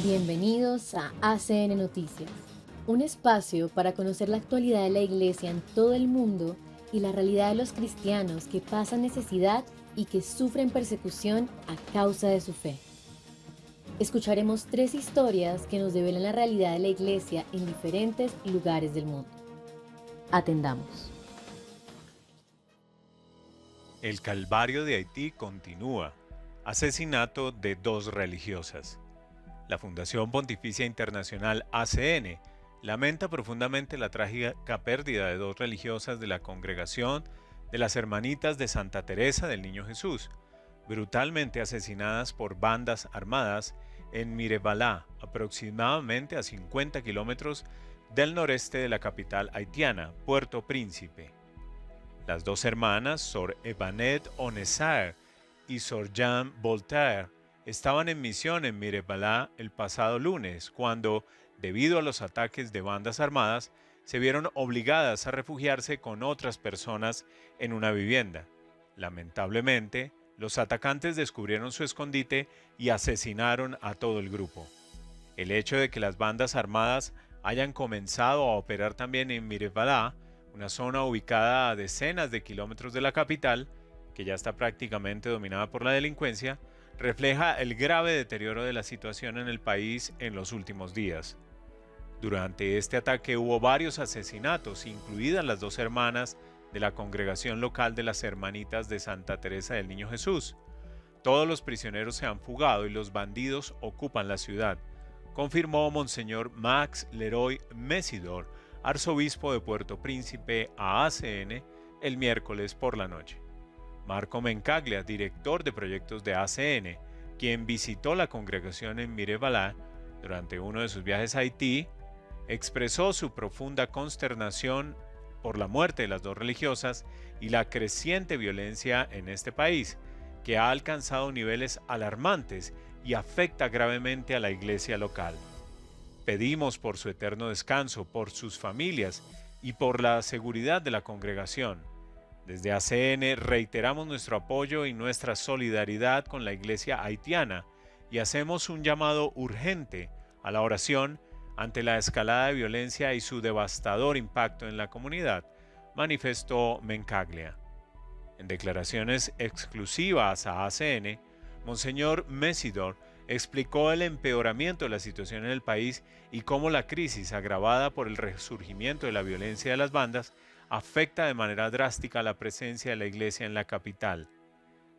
Bienvenidos a ACN Noticias, un espacio para conocer la actualidad de la Iglesia en todo el mundo y la realidad de los cristianos que pasan necesidad y que sufren persecución a causa de su fe. Escucharemos 3 historias que nos develan la realidad de la Iglesia en diferentes lugares del mundo. Atendamos. El Calvario de Haití continúa. Asesinato de 2 religiosas. La Fundación Pontificia Internacional ACN lamenta profundamente la trágica pérdida de 2 religiosas de la congregación de las Hermanitas de Santa Teresa del Niño Jesús, brutalmente asesinadas por bandas armadas en Mirebalá, aproximadamente a 50 kilómetros del noreste de la capital haitiana, Puerto Príncipe. Las 2 hermanas, Sor Evanet Onesar y Sor Jean Voltaire, estaban en misión en Mirebalá el pasado lunes, cuando, debido a los ataques de bandas armadas, se vieron obligadas a refugiarse con otras personas en una vivienda. Lamentablemente, los atacantes descubrieron su escondite y asesinaron a todo el grupo. El hecho de que las bandas armadas hayan comenzado a operar también en Mirebalá, una zona ubicada a decenas de kilómetros de la capital, que ya está prácticamente dominada por la delincuencia, refleja el grave deterioro de la situación en el país en los últimos días. Durante este ataque hubo varios asesinatos, incluidas las 2 hermanas de la congregación local de las Hermanitas de Santa Teresa del Niño Jesús. Todos los prisioneros se han fugado y los bandidos ocupan la ciudad, confirmó Monseñor Max Leroy Mesidor, arzobispo de Puerto Príncipe, a ACN el miércoles por la noche. Marco Mencaglia, director de proyectos de ACN, quien visitó la congregación en Mirebalá durante uno de sus viajes a Haití, expresó su profunda consternación por la muerte de las 2 religiosas y la creciente violencia en este país, que ha alcanzado niveles alarmantes y afecta gravemente a la iglesia local. Pedimos por su eterno descanso, por sus familias y por la seguridad de la congregación. Desde ACN reiteramos nuestro apoyo y nuestra solidaridad con la iglesia haitiana y hacemos un llamado urgente a la oración ante la escalada de violencia y su devastador impacto en la comunidad, manifestó Mencaglia. En declaraciones exclusivas a ACN, Monseñor Mesidor explicó el empeoramiento de la situación en el país y cómo la crisis, agravada por el resurgimiento de la violencia de las bandas, afecta de manera drástica la presencia de la iglesia en la capital.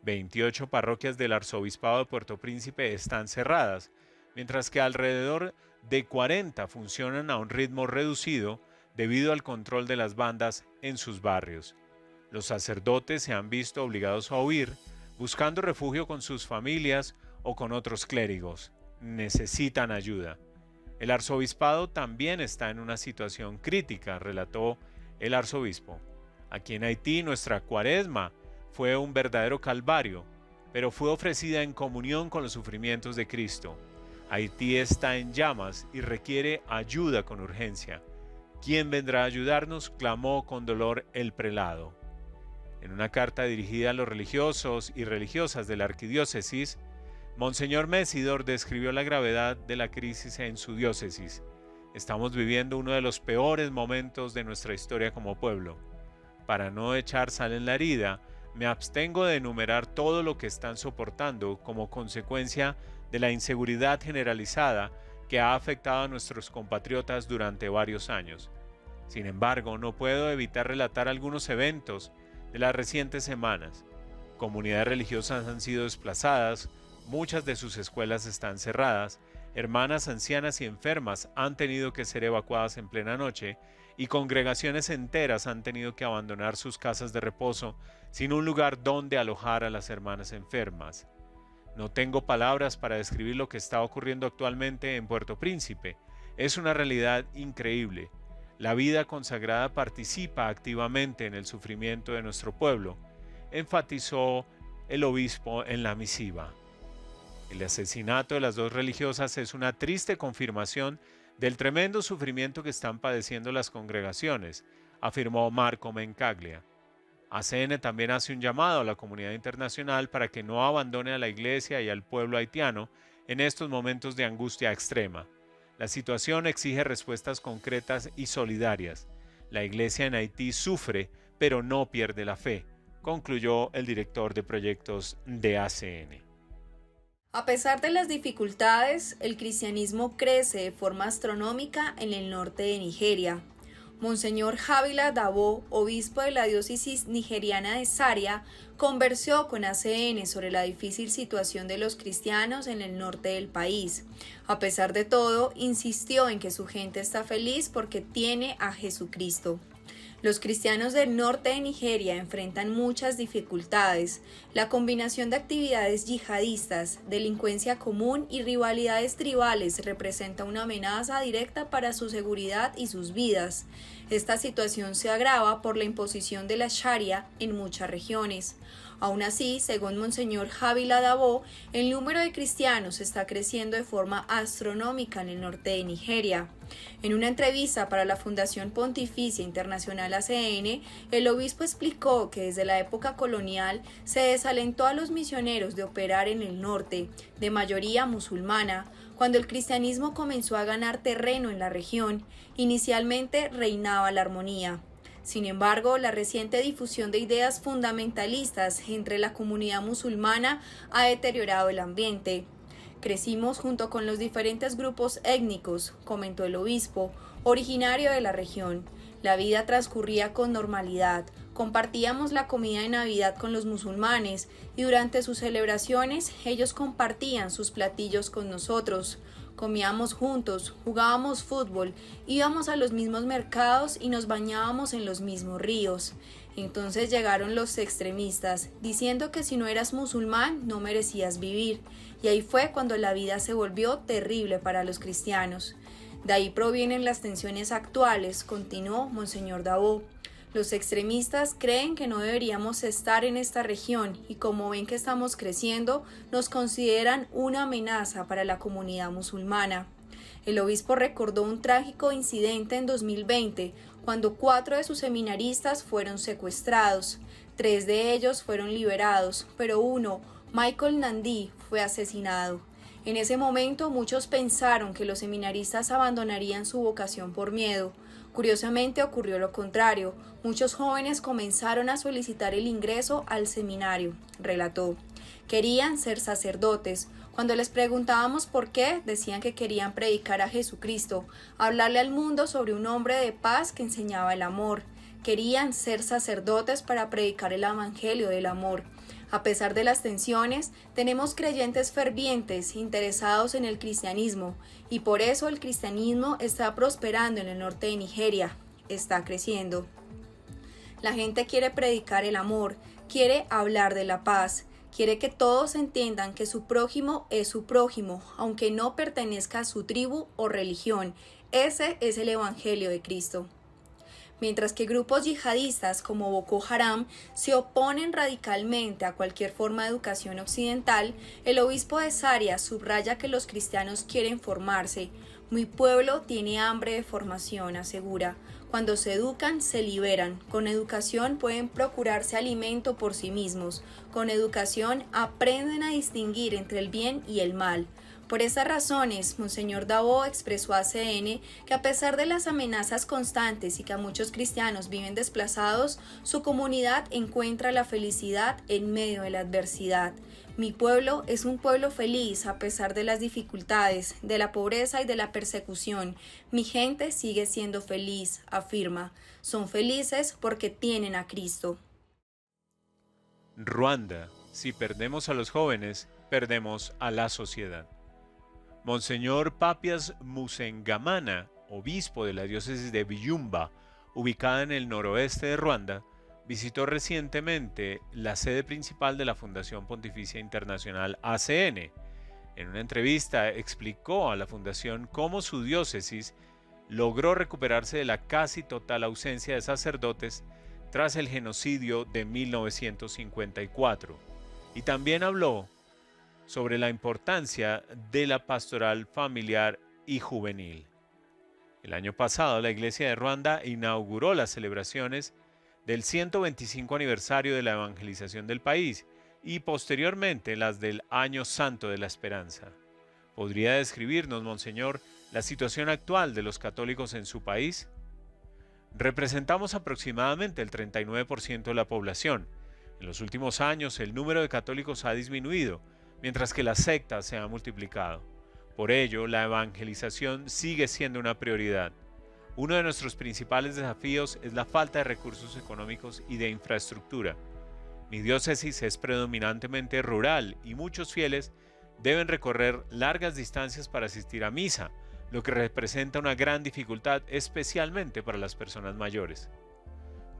28 parroquias del Arzobispado de Puerto Príncipe están cerradas, mientras que alrededor de 40 funcionan a un ritmo reducido debido al control de las bandas en sus barrios. Los sacerdotes se han visto obligados a huir, buscando refugio con sus familias o con otros clérigos. Necesitan ayuda. El arzobispado también está en una situación crítica, relató el arzobispo. Aquí en Haití nuestra cuaresma fue un verdadero calvario, pero fue ofrecida en comunión con los sufrimientos de Cristo. Haití está en llamas y requiere ayuda con urgencia. ¿Quién vendrá a ayudarnos?, clamó con dolor el prelado. En una carta dirigida a los religiosos y religiosas de la arquidiócesis, Monseñor Mesidor describió la gravedad de la crisis en su diócesis. Estamos viviendo uno de los peores momentos de nuestra historia como pueblo. Para no echar sal en la herida, me abstengo de enumerar todo lo que están soportando como consecuencia de la inseguridad generalizada que ha afectado a nuestros compatriotas durante varios años. Sin embargo, no puedo evitar relatar algunos eventos de las recientes semanas. Comunidades religiosas han sido desplazadas, muchas de sus escuelas están cerradas, hermanas ancianas y enfermas han tenido que ser evacuadas en plena noche y congregaciones enteras han tenido que abandonar sus casas de reposo sin un lugar donde alojar a las hermanas enfermas. No tengo palabras para describir lo que está ocurriendo actualmente en Puerto Príncipe. Es una realidad increíble. La vida consagrada participa activamente en el sufrimiento de nuestro pueblo, enfatizó el obispo en la misiva. El asesinato de las 2 religiosas es una triste confirmación del tremendo sufrimiento que están padeciendo las congregaciones, afirmó Marco Mencaglia. ACN también hace un llamado a la comunidad internacional para que no abandone a la iglesia y al pueblo haitiano en estos momentos de angustia extrema. La situación exige respuestas concretas y solidarias. La Iglesia en Haití sufre, pero no pierde la fe, concluyó el director de proyectos de ACN. A pesar de las dificultades, el cristianismo crece de forma astronómica en el norte de Nigeria. Monseñor Jávila Dabo, obispo de la diócesis nigeriana de Zaria, conversó con ACN sobre la difícil situación de los cristianos en el norte del país. A pesar de todo, insistió en que su gente está feliz porque tiene a Jesucristo. Los cristianos del norte de Nigeria enfrentan muchas dificultades. La combinación de actividades yihadistas, delincuencia común y rivalidades tribales representa una amenaza directa para su seguridad y sus vidas. Esta situación se agrava por la imposición de la Sharia en muchas regiones. Aún así, según Monseñor Jávila Dabo, el número de cristianos está creciendo de forma astronómica en el norte de Nigeria. En una entrevista para la Fundación Pontificia Internacional ACN, el obispo explicó que desde la época colonial se desalentó a los misioneros de operar en el norte, de mayoría musulmana. Cuando el cristianismo comenzó a ganar terreno en la región, inicialmente reinaba la armonía. Sin embargo, la reciente difusión de ideas fundamentalistas entre la comunidad musulmana ha deteriorado el ambiente. Crecimos junto con los diferentes grupos étnicos, comentó el obispo, originario de la región. La vida transcurría con normalidad, compartíamos la comida de Navidad con los musulmanes y durante sus celebraciones ellos compartían sus platillos con nosotros. Comíamos juntos, jugábamos fútbol, íbamos a los mismos mercados y nos bañábamos en los mismos ríos. Entonces llegaron los extremistas, diciendo que si no eras musulmán no merecías vivir, y ahí fue cuando la vida se volvió terrible para los cristianos. De ahí provienen las tensiones actuales, continuó Monseñor Dabo. Los extremistas creen que no deberíamos estar en esta región y como ven que estamos creciendo, nos consideran una amenaza para la comunidad musulmana. El obispo recordó un trágico incidente en 2020, cuando 4 de sus seminaristas fueron secuestrados. 3 de ellos fueron liberados, pero uno, Michael Nandi, fue asesinado. En ese momento muchos pensaron que los seminaristas abandonarían su vocación por miedo. Curiosamente ocurrió lo contrario. Muchos jóvenes comenzaron a solicitar el ingreso al seminario, relató. Querían ser sacerdotes. Cuando les preguntábamos por qué, decían que querían predicar a Jesucristo, hablarle al mundo sobre un hombre de paz que enseñaba el amor. Querían ser sacerdotes para predicar el evangelio del amor. A pesar de las tensiones, tenemos creyentes fervientes interesados en el cristianismo y por eso el cristianismo está prosperando en el norte de Nigeria, está creciendo. La gente quiere predicar el amor, quiere hablar de la paz, quiere que todos entiendan que su prójimo es su prójimo, aunque no pertenezca a su tribu o religión. Ese es el evangelio de Cristo. Mientras que grupos yihadistas como Boko Haram se oponen radicalmente a cualquier forma de educación occidental, el obispo de Zaria subraya que los cristianos quieren formarse. Mi pueblo tiene hambre de formación, asegura. Cuando se educan, se liberan. Con educación pueden procurarse alimento por sí mismos. Con educación aprenden a distinguir entre el bien y el mal. Por esas razones, Monseñor Dabo expresó a ACN que a pesar de las amenazas constantes y que a muchos cristianos viven desplazados, su comunidad encuentra la felicidad en medio de la adversidad. Mi pueblo es un pueblo feliz a pesar de las dificultades, de la pobreza y de la persecución. Mi gente sigue siendo feliz, afirma. Son felices porque tienen a Cristo. Ruanda. Si perdemos a los jóvenes, perdemos a la sociedad. Monseñor Papias Musengamana, obispo de la diócesis de Byumba, ubicada en el noroeste de Ruanda, visitó recientemente la sede principal de la Fundación Pontificia Internacional ACN. En una entrevista explicó a la fundación cómo su diócesis logró recuperarse de la casi total ausencia de sacerdotes tras el genocidio de 1954. Y también habló sobre la importancia de la pastoral familiar y juvenil. El año pasado, la Iglesia de Ruanda inauguró las celebraciones del 125 aniversario de la evangelización del país y posteriormente las del Año Santo de la Esperanza. ¿Podría describirnos, Monseñor, la situación actual de los católicos en su país? Representamos aproximadamente el 39% de la población. En los últimos años el número de católicos ha disminuido, mientras que las sectas se han multiplicado. Por ello, la evangelización sigue siendo una prioridad. Uno de nuestros principales desafíos es la falta de recursos económicos y de infraestructura. Mi diócesis es predominantemente rural y muchos fieles deben recorrer largas distancias para asistir a misa, lo que representa una gran dificultad especialmente para las personas mayores.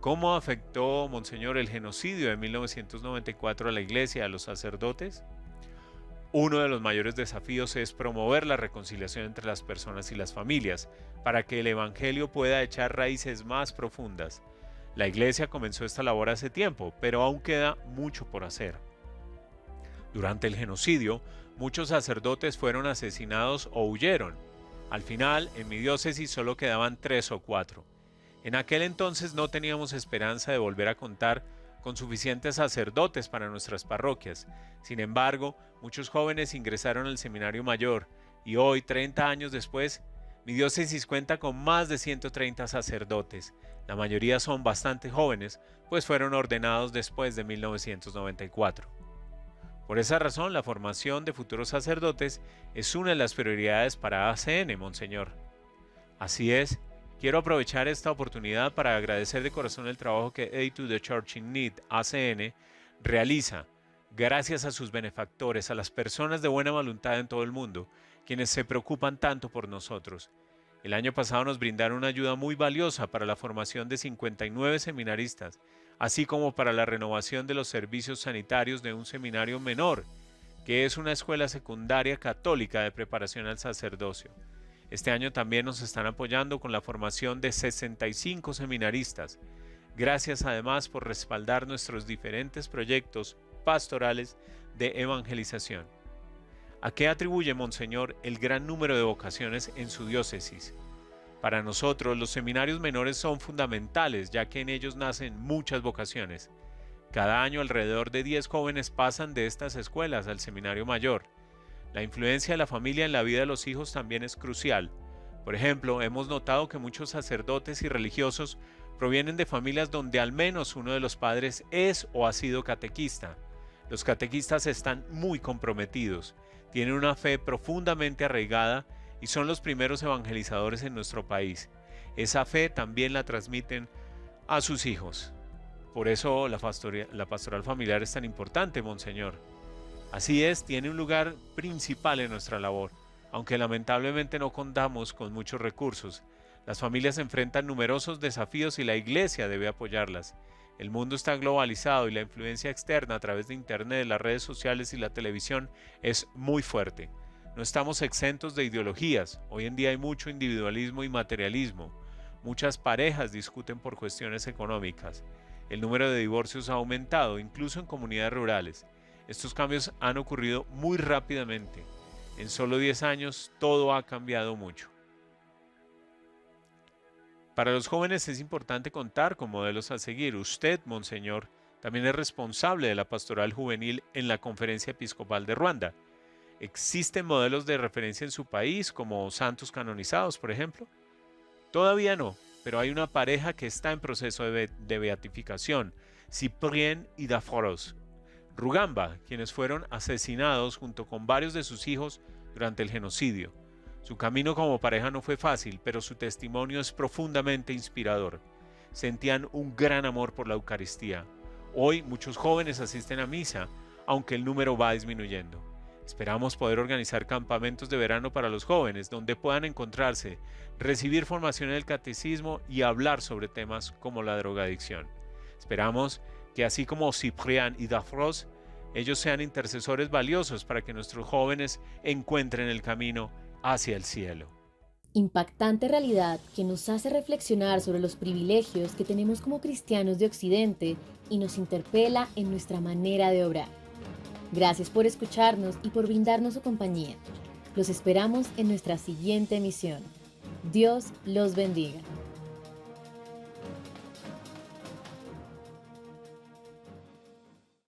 ¿Cómo afectó, Monseñor, el genocidio de 1994 a la Iglesia y a los sacerdotes? Uno de los mayores desafíos es promover la reconciliación entre las personas y las familias, para que el Evangelio pueda echar raíces más profundas. La Iglesia comenzó esta labor hace tiempo, pero aún queda mucho por hacer. Durante el genocidio, muchos sacerdotes fueron asesinados o huyeron. Al final, en mi diócesis solo quedaban 3 o 4. En aquel entonces no teníamos esperanza de volver a contar con suficientes sacerdotes para nuestras parroquias. Sin embargo, muchos jóvenes ingresaron al seminario mayor y hoy, 30 años después, mi diócesis cuenta con más de 130 sacerdotes. La mayoría son bastante jóvenes, pues fueron ordenados después de 1994. Por esa razón, la formación de futuros sacerdotes es una de las prioridades para ACN, Monseñor. Así es. Quiero aprovechar esta oportunidad para agradecer de corazón el trabajo que Aid to the Church in Need, ACN, realiza, gracias a sus benefactores, a las personas de buena voluntad en todo el mundo, quienes se preocupan tanto por nosotros. El año pasado nos brindaron una ayuda muy valiosa para la formación de 59 seminaristas, así como para la renovación de los servicios sanitarios de un seminario menor, que es una escuela secundaria católica de preparación al sacerdocio. Este año también nos están apoyando con la formación de 65 seminaristas. Gracias además por respaldar nuestros diferentes proyectos pastorales de evangelización. ¿A qué atribuye, Monseñor, el gran número de vocaciones en su diócesis? Para nosotros, los seminarios menores son fundamentales, ya que en ellos nacen muchas vocaciones. Cada año alrededor de 10 jóvenes pasan de estas escuelas al seminario mayor. La influencia de la familia en la vida de los hijos también es crucial. Por ejemplo, hemos notado que muchos sacerdotes y religiosos provienen de familias donde al menos uno de los padres es o ha sido catequista. Los catequistas están muy comprometidos, tienen una fe profundamente arraigada y son los primeros evangelizadores en nuestro país. Esa fe también la transmiten a sus hijos. Por eso la pastoral familiar es tan importante, Monseñor. Así es, tiene un lugar principal en nuestra labor, aunque lamentablemente no contamos con muchos recursos. Las familias enfrentan numerosos desafíos y la Iglesia debe apoyarlas. El mundo está globalizado y la influencia externa a través de Internet, las redes sociales y la televisión es muy fuerte. No estamos exentos de ideologías. Hoy en día hay mucho individualismo y materialismo. Muchas parejas discuten por cuestiones económicas. El número de divorcios ha aumentado, incluso en comunidades rurales. Estos cambios han ocurrido muy rápidamente. En solo 10 años todo ha cambiado mucho. Para los jóvenes es importante contar con modelos a seguir. Usted, Monseñor, también es responsable de la pastoral juvenil en la Conferencia Episcopal de Ruanda. ¿Existen modelos de referencia en su país, como santos canonizados, por ejemplo? Todavía no, pero hay una pareja que está en proceso de beatificación, Cyprien y Daphrose Rugamba, quienes fueron asesinados junto con varios de sus hijos durante el genocidio. Su camino como pareja no fue fácil, pero su testimonio es profundamente inspirador. Sentían un gran amor por la Eucaristía. Hoy muchos jóvenes asisten a misa, aunque el número va disminuyendo. Esperamos poder organizar campamentos de verano para los jóvenes, donde puedan encontrarse, recibir formación en el catecismo y hablar sobre temas como la drogadicción. Esperamos que así como Cyprien y Daphrose, ellos sean intercesores valiosos para que nuestros jóvenes encuentren el camino hacia el cielo. Impactante realidad que nos hace reflexionar sobre los privilegios que tenemos como cristianos de Occidente y nos interpela en nuestra manera de obrar. Gracias por escucharnos y por brindarnos su compañía. Los esperamos en nuestra siguiente emisión. Dios los bendiga.